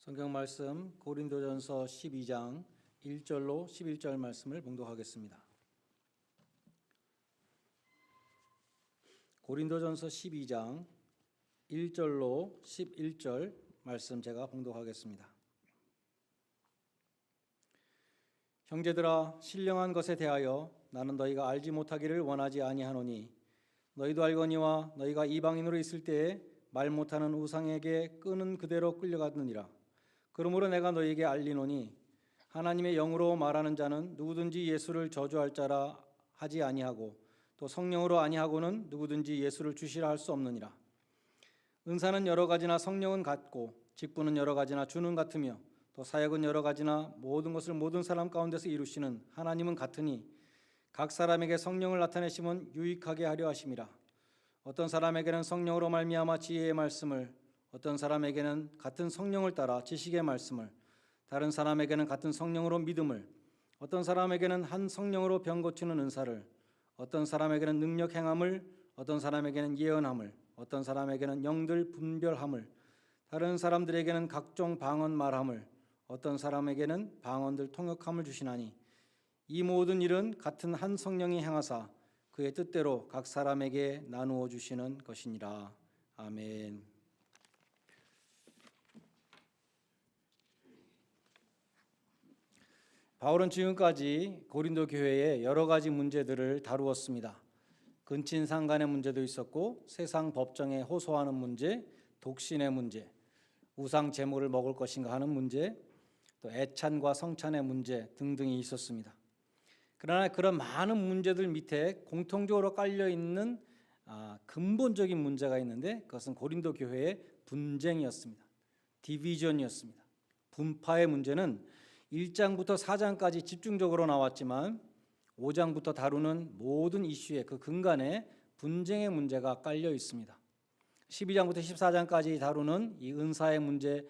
성경 말씀 고린도전서 12장 1절로 11절 말씀을 봉독하겠습니다. 고린도전서 12장 1절로 11절 말씀 제가 봉독하겠습니다. 형제들아, 신령한 것에 대하여 나는 너희가 알지 못하기를 원하지 아니하노니 너희도 알거니와 너희가 이방인으로 있을 때에 말 못하는 우상에게 끄는 그대로 끌려갔느니라. 그러므로 내가 너희에게 알리노니 하나님의 영으로 말하는 자는 누구든지 예수를 저주할 자라 하지 아니하고 또 성령으로 아니하고는 누구든지 예수를 주시라 할 수 없느니라. 은사는 여러 가지나 성령은 같고 직분은 여러 가지나 주는 같으며 또 사역은 여러 가지나 모든 것을 모든 사람 가운데서 이루시는 하나님은 같으니 각 사람에게 성령을 나타내심은 유익하게 하려 하심이라. 어떤 사람에게는 성령으로 말미암아 지혜의 말씀을, 어떤 사람에게는 같은 성령을 따라 지식의 말씀을, 다른 사람에게는 같은 성령으로 믿음을, 어떤 사람에게는 한 성령으로 병 고치는 은사를, 어떤 사람에게는 능력 행함을, 어떤 사람에게는 예언함을, 어떤 사람에게는 영들 분별함을, 다른 사람들에게는 각종 방언 말함을, 어떤 사람에게는 방언들 통역함을 주시나니 이 모든 일은 같은 한 성령이 행하사 그의 뜻대로 각 사람에게 나누어 주시는 것이니라. 아멘. 바울은 지금까지 고린도 교회의 여러 가지 문제들을 다루었습니다. 근친상간의 문제도 있었고 세상 법정에 호소하는 문제, 독신의 문제, 우상 제물을 먹을 것인가 하는 문제, 또 애찬과 성찬의 문제 등등이 있었습니다. 그러나 그런 많은 문제들 밑에 공통적으로 깔려있는 근본적인 문제가 있는데 그것은 고린도 교회의 분쟁이었습니다. 디비전이었습니다. 분파의 문제는 1장부터 4장까지 집중적으로 나왔지만 5장부터 다루는 모든 이슈의 그 근간에 분쟁의 문제가 깔려 있습니다. 12장부터 14장까지 다루는 이 은사의 문제,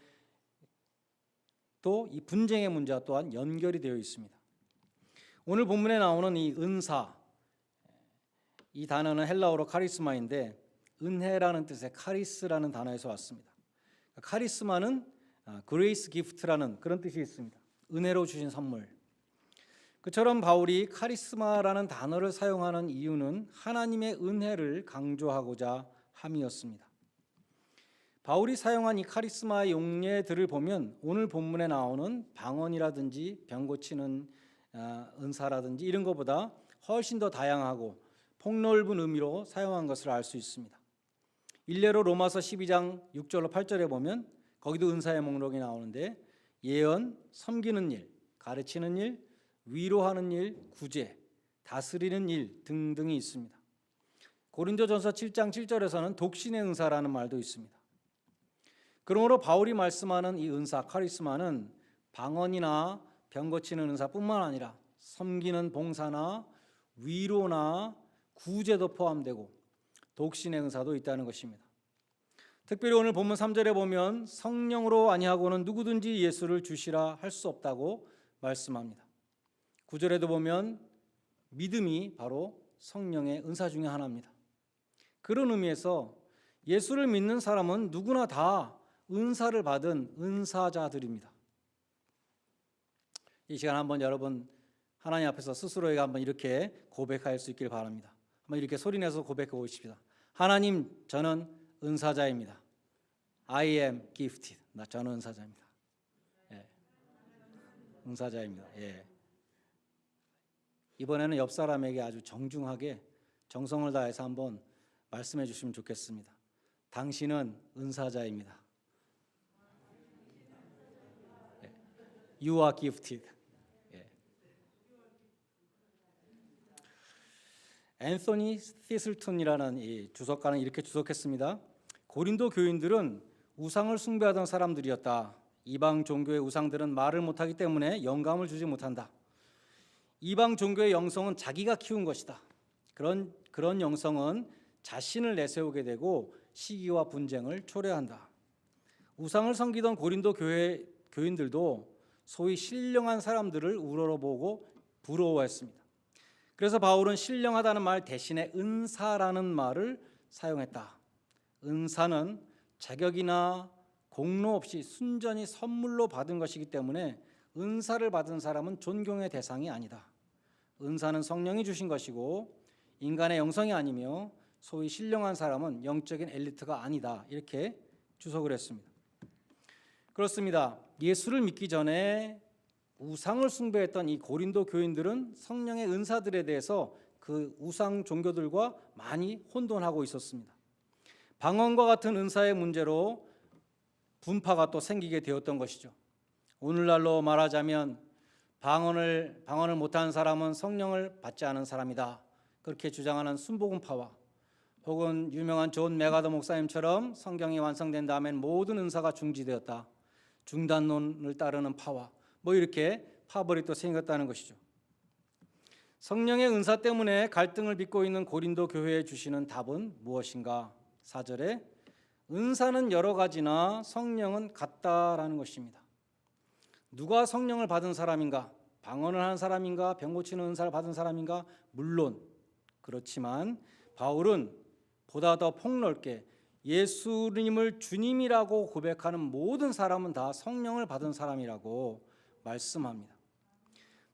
또 이 분쟁의 문제와 또한 연결이 되어 있습니다. 오늘 본문에 나오는 이 은사, 이 단어는 헬라어로 카리스마인데 은혜라는 뜻의 카리스라는 단어에서 왔습니다. 카리스마는 그레이스 기프트라는 그런 뜻이 있습니다. 은혜로 주신 선물. 그처럼 바울이 카리스마라는 단어를 사용하는 이유는 하나님의 은혜를 강조하고자 함이었습니다. 바울이 사용한 이 카리스마의 용례들을 보면 오늘 본문에 나오는 방언이라든지 병 고치는 은사라든지 이런 것보다 훨씬 더 다양하고 폭넓은 의미로 사용한 것을 알 수 있습니다. 일례로 로마서 12장 6절로 8절에 보면 거기도 은사의 목록이 나오는데 예언, 섬기는 일, 가르치는 일, 위로하는 일, 구제, 다스리는 일 등등이 있습니다. 고린도전서 7장 7절에서는 독신의 은사라는 말도 있습니다. 그러므로 바울이 말씀하는 이 은사, 카리스마는 방언이나 병 고치는 은사뿐만 아니라 섬기는 봉사나 위로나 구제도 포함되고 독신의 은사도 있다는 것입니다. 특별히 오늘 본문 3절에 보면 성령으로 아니하고는 누구든지 예수를 주시라 할 수 없다고 말씀합니다. 9절에도 보면 믿음이 바로 성령의 은사 중에 하나입니다. 그런 의미에서 예수를 믿는 사람은 누구나 다 은사를 받은 은사자들입니다. 이 시간 한번 여러분 하나님 앞에서 스스로에게 한번 이렇게 고백할 수 있길 바랍니다. 한번 이렇게 소리내서 고백해 보십시다. 하나님, 저는 은사자입니다. I am gifted. 저는 은사자입니다. 예. 은사자입니다. 예. 이번에는 옆 사람에게 아주 정중하게 정성을 다해서 한번 말씀해 주시면 좋겠습니다. 당신은 은사자입니다. 예. You are gifted. 예. 앤서니 티슬턴이라는 이 주석가는 이렇게 주석했습니다. 고린도 교인들은 우상을 숭배하던 사람들이었다. 이방 종교의 우상들은 말을 못하기 때문에 영감을 주지 못한다. 이방 종교의 영성은 자기가 키운 것이다. 그런 영성은 자신을 내세우게 되고 시기와 분쟁을 초래한다. 우상을 섬기던 고린도 교인들도 소위 신령한 사람들을 우러러보고 부러워했습니다. 그래서 바울은 신령하다는 말 대신에 은사라는 말을 사용했다. 은사는 자격이나 공로 없이 순전히 선물로 받은 것이기 때문에 은사를 받은 사람은 존경의 대상이 아니다. 은사는 성령이 주신 것이고 인간의 영성이 아니며 소위 신령한 사람은 영적인 엘리트가 아니다. 이렇게 주석을 했습니다. 그렇습니다. 예수를 믿기 전에 우상을 숭배했던 이 고린도 교인들은 성령의 은사들에 대해서 그 우상 종교들과 많이 혼돈하고 있었습니다. 방언과 같은 은사의 문제로 분파가 또 생기게 되었던 것이죠. 오늘날로 말하자면 방언을 못하는 사람은 성령을 받지 않은 사람이다. 그렇게 주장하는 순복음파와 혹은 유명한 존 메가더 목사님처럼 성경이 완성된 다음엔 모든 은사가 중지되었다. 중단론을 따르는 파와 이렇게 파벌이 또 생겼다는 것이죠. 성령의 은사 때문에 갈등을 빚고 있는 고린도 교회에 주시는 답은 무엇인가? 4절에 은사는 여러 가지나 성령은 같다라는 것입니다. 누가 성령을 받은 사람인가? 방언을 하는 사람인가? 병 고치는 은사를 받은 사람인가? 물론 그렇지만 바울은 보다 더 폭넓게 예수님을 주님이라고 고백하는 모든 사람은 다 성령을 받은 사람이라고 말씀합니다.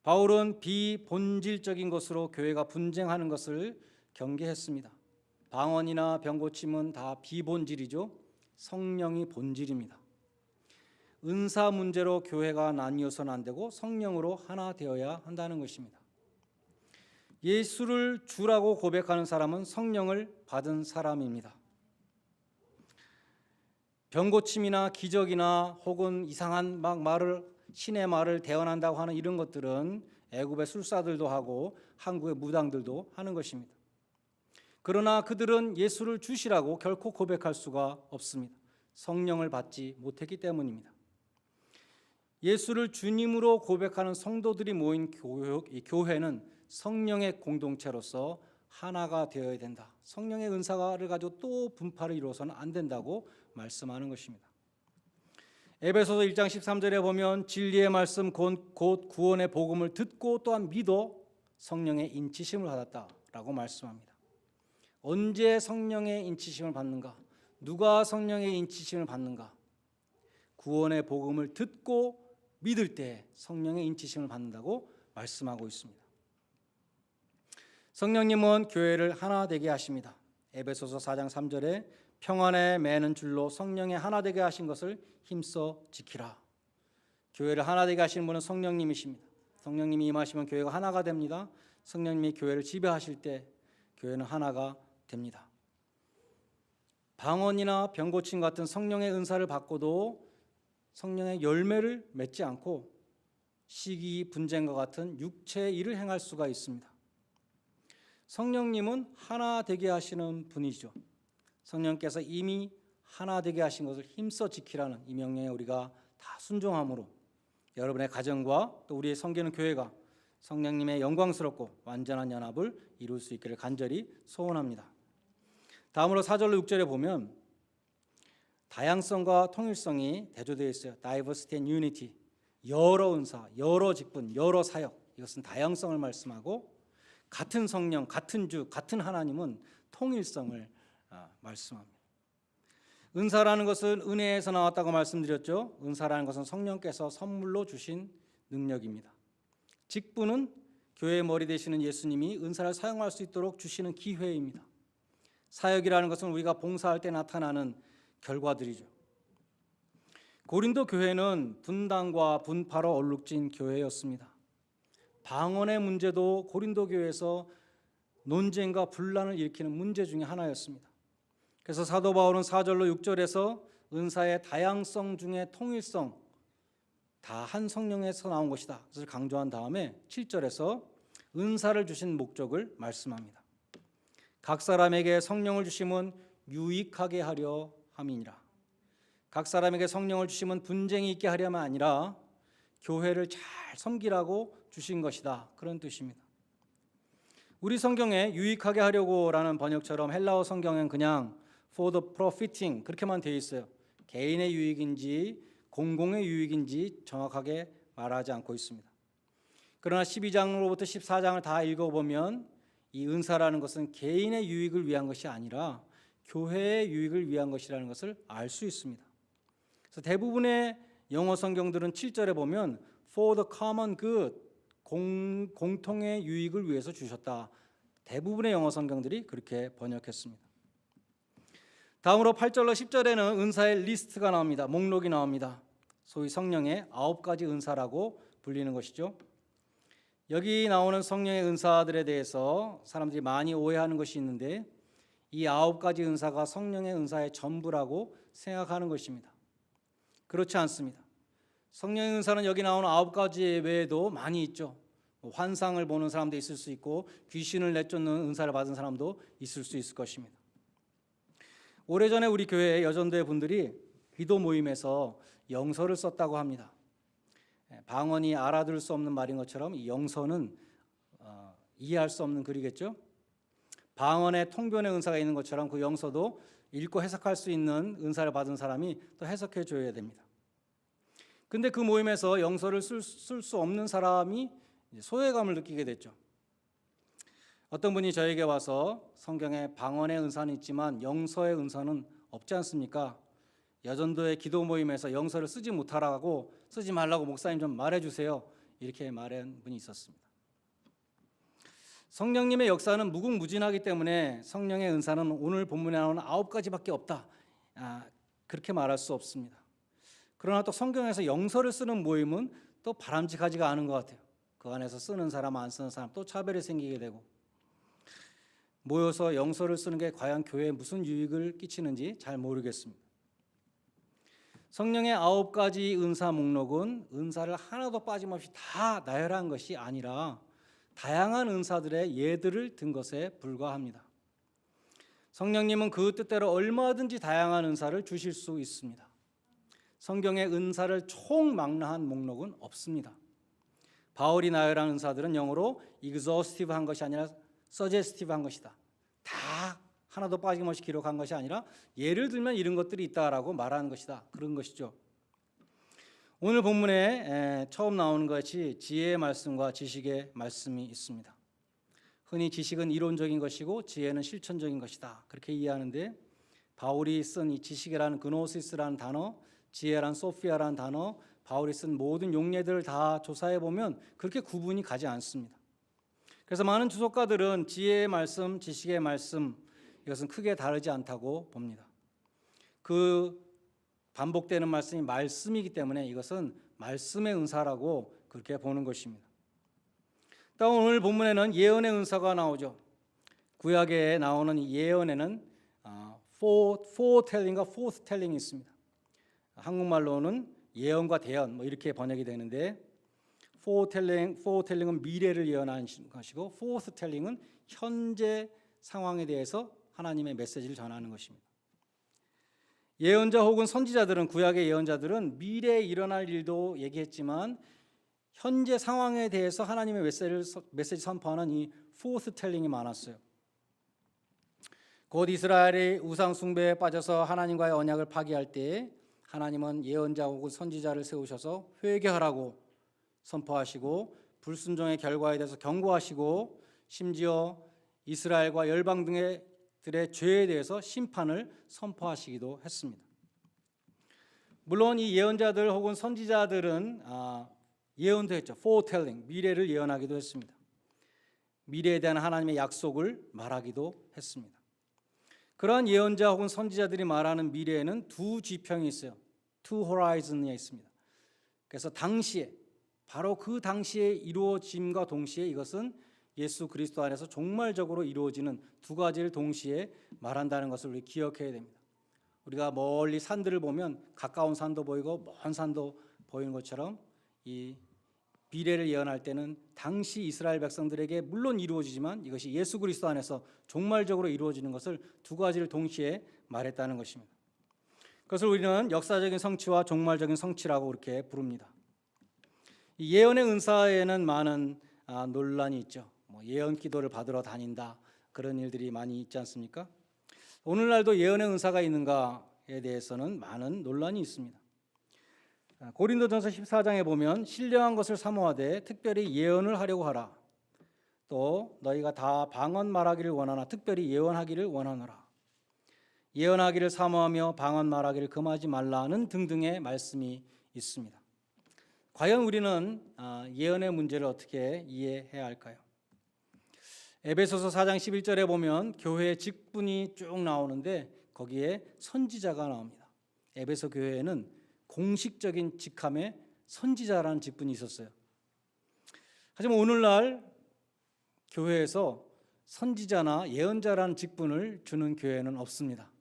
바울은 비본질적인 것으로 교회가 분쟁하는 것을 경계했습니다. 방언이나 병 고침은 다 비본질이죠. 성령이 본질입니다. 은사 문제로 교회가 나뉘어서는 안 되고 성령으로 하나 되어야 한다는 것입니다. 예수를 주라고 고백하는 사람은 성령을 받은 사람입니다. 병 고침이나 기적이나 혹은 이상한 신의 말을 대언한다고 하는 이런 것들은 애굽의 술사들도 하고 한국의 무당들도 하는 것입니다. 그러나 그들은 예수를 주시라고 결코 고백할 수가 없습니다. 성령을 받지 못했기 때문입니다. 예수를 주님으로 고백하는 성도들이 모인 교회는 성령의 공동체로서 하나가 되어야 된다. 성령의 은사를 가지고 또 분파를 이루어서는 안 된다고 말씀하는 것입니다. 에베소서 1장 13절에 보면 진리의 말씀 곧 구원의 복음을 듣고 또한 믿어 성령의 인치심을 받았다라고 말씀합니다. 언제 성령의 인치심을 받는가? 누가 성령의 인치심을 받는가? 구원의 복음을 듣고 믿을 때 성령의 인치심을 받는다고 말씀하고 있습니다. 성령님은 교회를 하나 되게 하십니다. 에베소서 4장 3절에 평안에 매는 줄로 성령의 하나 되게 하신 것을 힘써 지키라. 교회를 하나 되게 하시는 분은 성령님이십니다. 성령님이 임하시면 교회가 하나가 됩니다. 성령님이 교회를 지배하실 때 교회는 하나가 됩니다. 방언이나 병 고침 같은 성령의 은사를 받고도 성령의 열매를 맺지 않고 시기, 분쟁과 같은 육체의 일을 행할 수가 있습니다. 성령님은 하나 되게 하시는 분이죠. 성령께서 이미 하나 되게 하신 것을 힘써 지키라는 이 명령에 우리가 다 순종함으로 여러분의 가정과 또 우리의 섬기는 교회가 성령님의 영광스럽고 완전한 연합을 이룰 수 있기를 간절히 소원합니다. 다음으로 4절로 6절에 보면 다양성과 통일성이 대조되어 있어요. Diversity and Unity. 여러 은사, 여러 직분, 여러 사역. 이것은 다양성을 말씀하고 같은 성령, 같은 주, 같은 하나님은 통일성을 말씀합니다. 은사라는 것은 은혜에서 나왔다고 말씀드렸죠. 은사라는 것은 성령께서 선물로 주신 능력입니다. 직분은 교회의 머리 되시는 예수님이 은사를 사용할 수 있도록 주시는 기회입니다. 사역이라는 것은 우리가 봉사할 때 나타나는 결과들이죠. 고린도 교회는 분당과 분파로 얼룩진 교회였습니다. 방언의 문제도 고린도 교회에서 논쟁과 분란을 일으키는 문제 중에 하나였습니다. 그래서 사도 바울은 4절로 6절에서 은사의 다양성 중에 통일성, 다 한 성령에서 나온 것이다. 그것을 강조한 다음에 7절에서 은사를 주신 목적을 말씀합니다. 각 사람에게 성령을 주심은 유익하게 하려 함이니라. 각 사람에게 성령을 주심은 분쟁이 있게 하려면 아니라 교회를 잘 섬기라고 주신 것이다. 그런 뜻입니다. 우리 성경에 유익하게 하려고라는 번역처럼 헬라어 성경엔 그냥 for the profiting 그렇게만 되어 있어요. 개인의 유익인지 공공의 유익인지 정확하게 말하지 않고 있습니다. 그러나 12장으로부터 14장을 다 읽어보면 이 은사라는 것은 개인의 유익을 위한 것이 아니라 교회의 유익을 위한 것이라는 것을 알 수 있습니다. 그래서 대부분의 영어 성경들은 7절에 보면 for the common good, 공통의 유익을 위해서 주셨다. 대부분의 영어 성경들이 그렇게 번역했습니다. 다음으로 8절로 10절에는 은사의 리스트가 나옵니다. 목록이 나옵니다. 소위 성령의 9가지 은사라고 불리는 것이죠. 여기 나오는 성령의 은사들에 대해서 사람들이 많이 오해하는 것이 있는데 이 9가지 은사가 성령의 은사의 전부라고 생각하는 것입니다. 그렇지 않습니다. 성령의 은사는 여기 나오는 9가지 외에도 많이 있죠. 환상을 보는 사람도 있을 수 있고 귀신을 내쫓는 은사를 받은 사람도 있을 수 있을 것입니다. 오래전에 우리 교회 여전도의 분들이 기도 모임에서 영서를 썼다고 합니다. 방언이 알아들을 수 없는 말인 것처럼 이 영서는 이해할 수 없는 글이겠죠. 방언에 통변의 은사가 있는 것처럼 그 영서도 읽고 해석할 수 있는 은사를 받은 사람이 또 해석해 줘야 됩니다. 근데 그 모임에서 영서를 쓸 수 없는 사람이 소외감을 느끼게 됐죠. 어떤 분이 저에게 와서 성경에 방언의 은사는 있지만 영서의 은사는 없지 않습니까? 여전도의 기도 모임에서 영서를 쓰지 말라고 목사님 좀 말해주세요. 이렇게 말한 분이 있었습니다. 성령님의 역사는 무궁무진하기 때문에 성령의 은사는 오늘 본문에 나오는 9가지밖에 없다. 그렇게 말할 수 없습니다. 그러나 또 성경에서 영서를 쓰는 모임은 또 바람직하지가 않은 것 같아요. 그 안에서 쓰는 사람 안 쓰는 사람 또 차별이 생기게 되고 모여서 영서를 쓰는 게 과연 교회에 무슨 유익을 끼치는지 잘 모르겠습니다. 성령의 9가지 은사 목록은 은사를 하나도 빠짐없이 다 나열한 것이 아니라 다양한 은사들의 예들을 든 것에 불과합니다. 성령님은 그 뜻대로 얼마든지 다양한 은사를 주실 수 있습니다. 성경의 은사를 총망라한 목록은 없습니다. 바울이 나열한 은사들은 영어로 exhaustive한 것이 아니라 suggestive한 것이다. 다 하나도 빠짐없이 기록한 것이 아니라 예를 들면 이런 것들이 있다라고 말하는 것이다. 그런 것이죠. 오늘 본문에 처음 나오는 것이 지혜의 말씀과 지식의 말씀이 있습니다. 흔히 지식은 이론적인 것이고 지혜는 실천적인 것이다. 그렇게 이해하는데 바울이 쓴 이 지식이라는 그노시스라는 단어, 지혜란 소피아라는 단어, 바울이 쓴 모든 용례들을 다 조사해 보면 그렇게 구분이 가지 않습니다. 그래서 많은 주석가들은 지혜의 말씀, 지식의 말씀 이것은 크게 다르지 않다고 봅니다. 그 반복되는 말씀이 말씀이기 때문에 이것은 말씀의 은사라고 그렇게 보는 것입니다. 또 오늘 본문에는 예언의 은사가 나오죠. 구약에 나오는 이 예언에는 foretelling과 forthtelling이 있습니다. 한국말로는 예언과 대언 이렇게 번역이 되는데 foretelling은 미래를 예언하는 것이고 forthtelling은 현재 상황에 대해서 하나님의 메시지를 전하는 것입니다. 예언자 혹은 선지자들은 구약의 예언자들은 미래에 일어날 일도 얘기했지만 현재 상황에 대해서 하나님의 메시지 선포하는 이 forthtelling이 많았어요. 곧 이스라엘이 우상 숭배에 빠져서 하나님과의 언약을 파기할 때 하나님은 예언자 혹은 선지자를 세우셔서 회개하라고 선포하시고 불순종의 결과에 대해서 경고하시고 심지어 이스라엘과 열방 등의 죄에 대해서 심판을 선포하시기도 했습니다. 물론 이 예언자들 혹은 선지자들은 예언도 했죠. foretelling, 미래를 예언하기도 했습니다. 미래에 대한 하나님의 약속을 말하기도 했습니다. 그러한 예언자 혹은 선지자들이 말하는 미래에는 두 지평이 있어요. two horizon이 있습니다. 그래서 당시에 바로 그 당시에 이루어짐과 동시에 이것은 예수 그리스도 안에서 종말적으로 이루어지는 두 가지를 동시에 말한다는 것을 우리 기억해야 됩니다. 우리가 멀리 산들을 보면 가까운 산도 보이고 먼 산도 보이는 것처럼 이 미래를 예언할 때는 당시 이스라엘 백성들에게 물론 이루어지지만 이것이 예수 그리스도 안에서 종말적으로 이루어지는 것을 두 가지를 동시에 말했다는 것입니다. 그것을 우리는 역사적인 성취와 종말적인 성취라고 그렇게 부릅니다. 이 예언의 은사에는 많은 논란이 있죠. 예언 기도를 받으러 다닌다 그런 일들이 많이 있지 않습니까? 오늘날도 예언의 은사가 있는가에 대해서는 많은 논란이 있습니다. 고린도전서 14장에 보면 신령한 것을 사모하되 특별히 예언을 하려고 하라. 또 너희가 다 방언 말하기를 원하나 특별히 예언하기를 원하노라. 예언하기를 사모하며 방언 말하기를 금하지 말라는 등등의 말씀이 있습니다. 과연 우리는 예언의 문제를 어떻게 이해해야 할까요? 에베소서 4장 11절에 보면 교회의 직분이 쭉 나오는데 거기에 선지자가 나옵니다. 에베소 교회에는 공식적인 직함에 선지자라는 직분이 있었어요. 하지만 오늘날 교회에서 선지자나 예언자라는 직분을 주는 교회는 없습니다.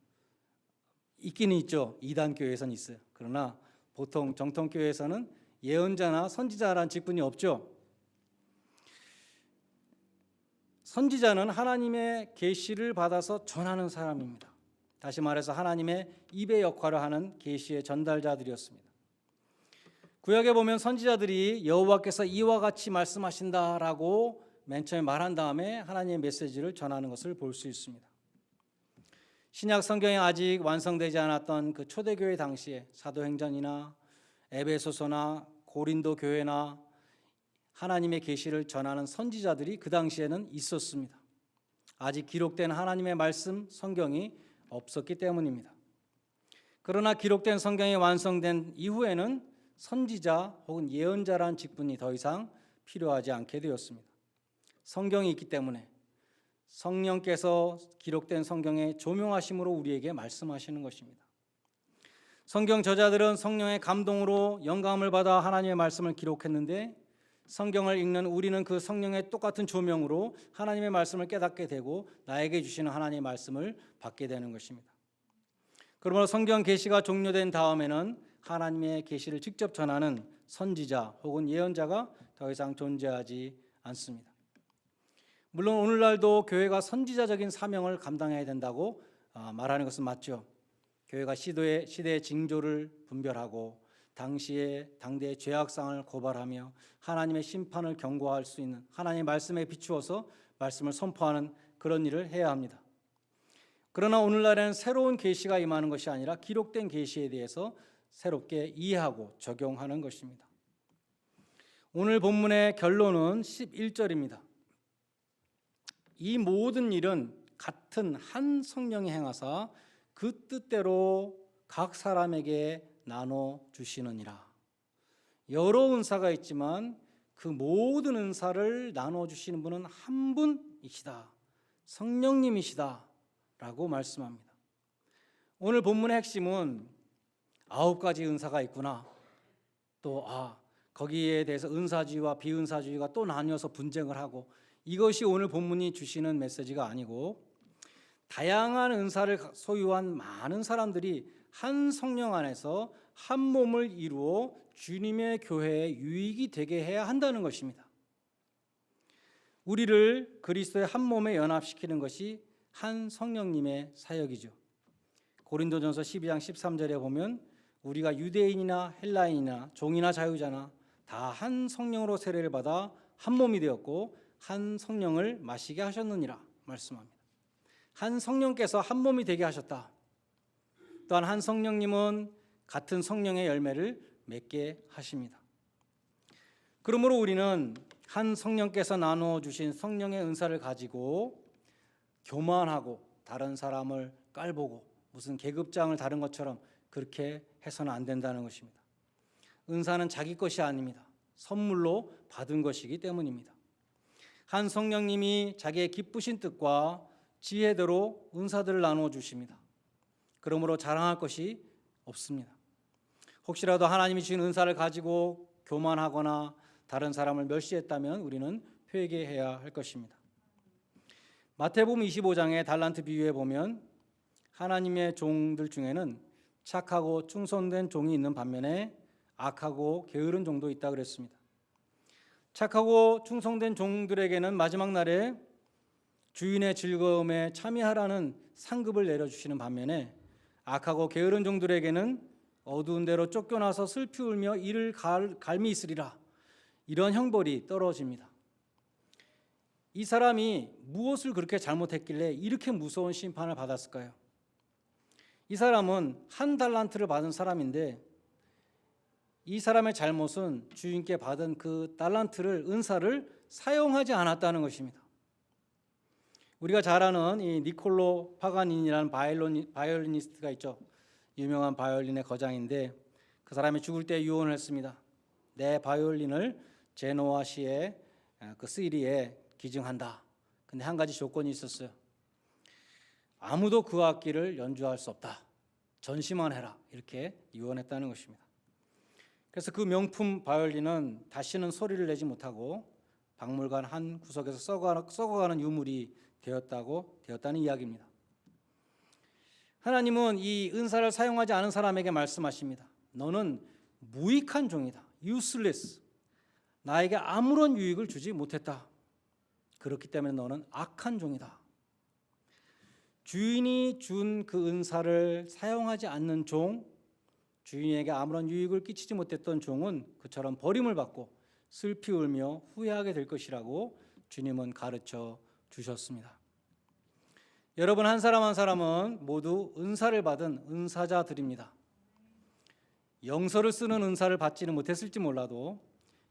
있기는 있죠. 이단 교회에서는 있어요. 그러나 보통 정통 교회에서는 예언자나 선지자라는 직분이 없죠. 선지자는 하나님의 계시를 받아서 전하는 사람입니다. 다시 말해서 하나님의 입의 역할을 하는 계시의 전달자들이었습니다. 구약에 보면 선지자들이 여호와께서 이와 같이 말씀하신다라고 맨 처음에 말한 다음에 하나님의 메시지를 전하는 것을 볼 수 있습니다. 신약 성경에 아직 완성되지 않았던 그 초대교회 당시에 사도행전이나 에베소서나 고린도 교회나 하나님의 계시를 전하는 선지자들이 그 당시에는 있었습니다. 아직 기록된 하나님의 말씀 성경이 없었기 때문입니다. 그러나 기록된 성경이 완성된 이후에는 선지자 혹은 예언자라는 직분이 더 이상 필요하지 않게 되었습니다. 성경이 있기 때문에 성령께서 기록된 성경의 조명하심으로 우리에게 말씀하시는 것입니다. 성경 저자들은 성령의 감동으로 영감을 받아 하나님의 말씀을 기록했는데 성경을 읽는 우리는 그 성령의 똑같은 조명으로 하나님의 말씀을 깨닫게 되고 나에게 주시는 하나님의 말씀을 받게 되는 것입니다. 그러므로 성경 계시가 종료된 다음에는 하나님의 계시를 직접 전하는 선지자 혹은 예언자가 더 이상 존재하지 않습니다. 물론 오늘날도 교회가 선지자적인 사명을 감당해야 된다고 말하는 것은 맞죠. 교회가 시대의 징조를 분별하고 당대의 죄악상을 고발하며 하나님의 심판을 경고할 수 있는 하나님의 말씀에 비추어서 말씀을 선포하는 그런 일을 해야 합니다. 그러나 오늘날에는 새로운 계시가 임하는 것이 아니라 기록된 계시에 대해서 새롭게 이해하고 적용하는 것입니다. 오늘 본문의 결론은 11절입니다. 이 모든 일은 같은 한 성령이 행하사 그 뜻대로 각 사람에게 나눠 주시느니라. 여러 은사가 있지만 그 모든 은사를 나눠 주시는 분은 한 분이시다. 성령님이시다 라고 말씀합니다. 오늘 본문의 핵심은 9가지 은사가 있구나. 또 거기에 대해서 은사주의와 비은사주의가 또 나뉘어서 분쟁을 하고 이것이 오늘 본문이 주시는 메시지가 아니고 다양한 은사를 소유한 많은 사람들이 한 성령 안에서 한 몸을 이루어 주님의 교회에 유익이 되게 해야 한다는 것입니다. 우리를 그리스도의 한 몸에 연합시키는 것이 한 성령님의 사역이죠. 고린도전서 12장 13절에 보면 우리가 유대인이나 헬라인이나 종이나 자유자나 다 한 성령으로 세례를 받아 한 몸이 되었고 한 성령을 마시게 하셨느니라 말씀합니다. 한 성령께서 한 몸이 되게 하셨다. 또한 한 성령님은 같은 성령의 열매를 맺게 하십니다. 그러므로 우리는 한 성령께서 나누어 주신 성령의 은사를 가지고 교만하고 다른 사람을 깔보고 무슨 계급장을 다른 것처럼 그렇게 해서는 안 된다는 것입니다. 은사는 자기 것이 아닙니다. 선물로 받은 것이기 때문입니다. 한 성령님이 자기의 기쁘신 뜻과 지혜대로 은사들을 나누어 주십니다. 그러므로 자랑할 것이 없습니다. 혹시라도 하나님이 주신 은사를 가지고 교만하거나 다른 사람을 멸시했다면 우리는 회개해야 할 것입니다. 마태복음 25장의 달란트 비유에 보면 하나님의 종들 중에는 착하고 충성된 종이 있는 반면에 악하고 게으른 종도 있다 그랬습니다. 착하고 충성된 종들에게는 마지막 날에 주인의 즐거움에 참여하라는 상급을 내려주시는 반면에 악하고 게으른 종들에게는 어두운 데로 쫓겨나서 슬피 울며 이를 갈미 있으리라, 이런 형벌이 떨어집니다. 이 사람이 무엇을 그렇게 잘못했길래 이렇게 무서운 심판을 받았을까요? 이 사람은 한 달란트를 받은 사람인데 이 사람의 잘못은 주인께 받은 그 달란트를, 은사를 사용하지 않았다는 것입니다. 우리가 잘 아는 이 니콜로 파가니니라는 바이올리니스트가 있죠. 유명한 바이올린의 거장인데 그 사람이 죽을 때 유언을 했습니다. 내 바이올린을 제노아시의 그 시리에 기증한다. 근데 한 가지 조건이 있었어요. 아무도 그 악기를 연주할 수 없다. 전시만 해라. 이렇게 유언했다는 것입니다. 그래서 그 명품 바이올린은 다시는 소리를 내지 못하고 박물관 한 구석에서 썩어가는 유물이 되었다는 이야기입니다. 하나님은 이 은사를 사용하지 않은 사람에게 말씀하십니다. 너는 무익한 종이다. useless. 나에게 아무런 유익을 주지 못했다. 그렇기 때문에 너는 악한 종이다. 주인이 준 그 은사를 사용하지 않는 종, 주인에게 아무런 유익을 끼치지 못했던 종은 그처럼 버림을 받고 슬피 울며 후회하게 될 것이라고 주님은 가르쳐 주셨습니다. 여러분 한 사람 한 사람은 모두 은사를 받은 은사자들입니다. 영서를 쓰는 은사를 받지는 못했을지 몰라도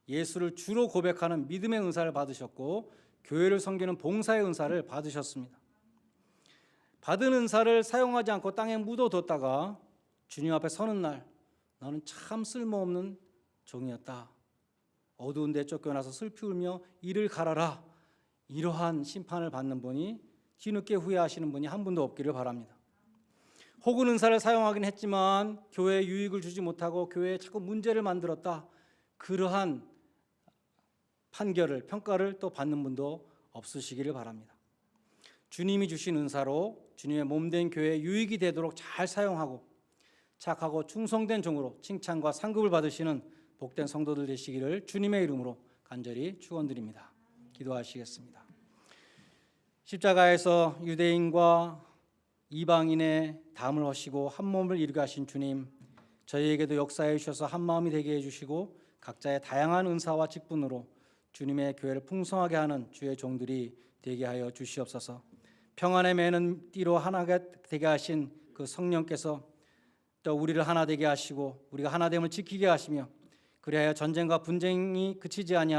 예수를 주로 고백하는 믿음의 은사를 받으셨고 교회를 섬기는 봉사의 은사를 받으셨습니다. 받은 은사를 사용하지 않고 땅에 묻어뒀다가 주님 앞에 서는 날 너는 참 쓸모없는 종이었다. 어두운 데 쫓겨나서 슬피 울며 이를 갈아라. 이러한 심판을 받는 분이 뒤늦게 후회하시는 분이 한 분도 없기를 바랍니다. 혹은 은사를 사용하긴 했지만 교회에 유익을 주지 못하고 교회에 자꾸 문제를 만들었다. 그러한 판결을 평가를 또 받는 분도 없으시기를 바랍니다. 주님이 주신 은사로 주님의 몸된 교회에 유익이 되도록 잘 사용하고 착하고 충성된 종으로 칭찬과 상급을 받으시는 복된 성도들 되시기를 주님의 이름으로 간절히 축원드립니다. 기도하시겠습니다. 십자가에서 유대인과 이방인의 담을 허시고 한 몸을 이루게 하신 주님, 저희에게도 역사해 주셔서 한 마음이 되게 해주시고 각자의 다양한 은사와 직분으로 주님의 교회를 풍성하게 하는 주의 종들이 되게 하여 주시옵소서. 평안의 매는 띠로 하나가 되게 하신 그 성령께서 또 우리를 하나 되게 하시고 우리가 하나됨을 지키게 하시며 그리하여 전쟁과 분쟁이 그치지 아니하고